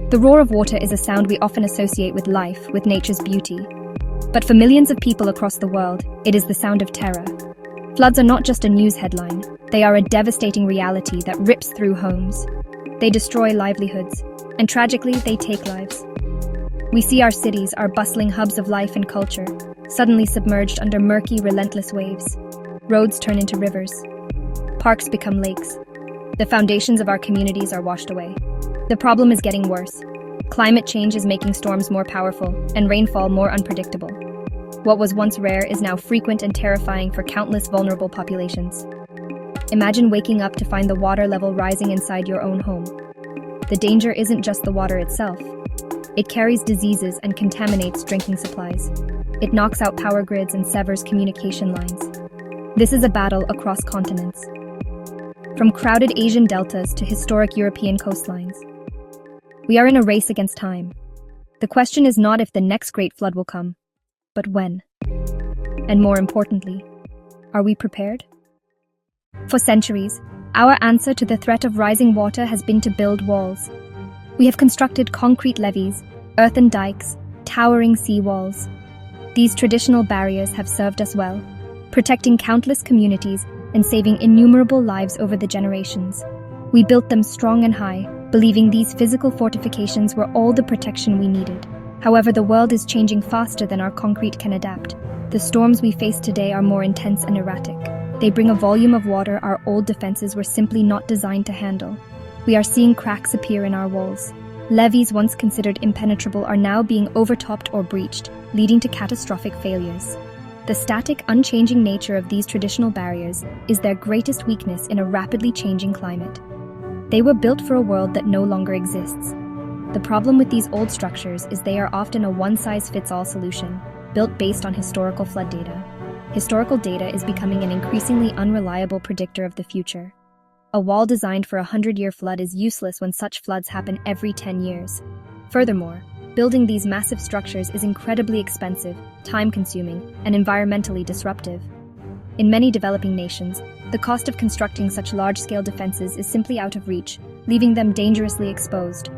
The roar of water is a sound we often associate with life, with nature's beauty. But for millions of people across the world, it is the sound of terror. Floods are not just a news headline, they are a devastating reality that rips through homes. They destroy livelihoods, and tragically, they take lives. We see our cities, our bustling hubs of life and culture, suddenly submerged under murky, relentless waves. Roads turn into rivers. Parks become lakes. The foundations of our communities are washed away. The problem is getting worse. Climate change is making storms more powerful and rainfall more unpredictable. What was once rare is now frequent and terrifying for countless vulnerable populations. Imagine waking up to find the water level rising inside your own home. The danger isn't just the water itself. It carries diseases and contaminates drinking supplies. It knocks out power grids and severs communication lines. This is a battle across continents. From crowded Asian deltas to historic European coastlines. We are in a race against time. The question is not if the next great flood will come, but when. And more importantly, are we prepared? For centuries, our answer to the threat of rising water has been to build walls. We have constructed concrete levees, earthen dikes, towering sea walls. These traditional barriers have served us well, protecting countless communities and saving innumerable lives over the generations. We built them strong and high, believing these physical fortifications were all the protection we needed. However, the world is changing faster than our concrete can adapt. The storms we face today are more intense and erratic. They bring a volume of water our old defenses were simply not designed to handle. We are seeing cracks appear in our walls. Levees once considered impenetrable are now being overtopped or breached, leading to catastrophic failures. The static, unchanging nature of these traditional barriers is their greatest weakness in a rapidly changing climate. They were built for a world that no longer exists. The problem with these old structures is they are often a one-size-fits-all solution, built based on historical flood data. Historical data is becoming an increasingly unreliable predictor of the future. A wall designed for a 100-year flood is useless when such floods happen every 10 years. Furthermore, building these massive structures is incredibly expensive, time-consuming, and environmentally disruptive. In many developing nations, the cost of constructing such large-scale defenses is simply out of reach, leaving them dangerously exposed.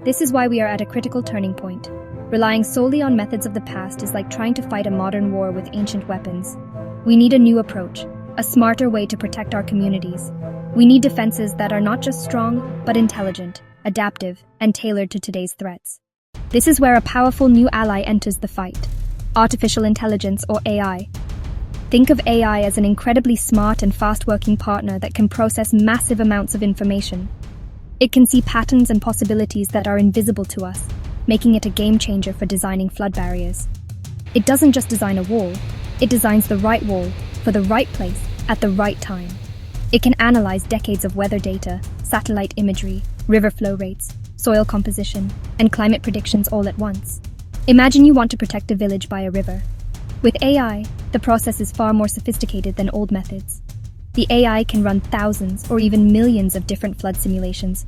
This is why we are at a critical turning point. Relying solely on methods of the past is like trying to fight a modern war with ancient weapons. We need a new approach, a smarter way to protect our communities. We need defenses that are not just strong, but intelligent, adaptive, and tailored to today's threats. This is where a powerful new ally enters the fight: artificial intelligence, or AI. Think of AI as an incredibly smart and fast-working partner that can process massive amounts of information. It can see patterns and possibilities that are invisible to us, making it a game-changer for designing flood barriers. It doesn't just design a wall, it designs the right wall for the right place at the right time. It can analyze decades of weather data, satellite imagery, river flow rates, soil composition, and climate predictions all at once. Imagine you want to protect a village by a river. With AI, the process is far more sophisticated than old methods. The AI can run thousands or even millions of different flood simulations,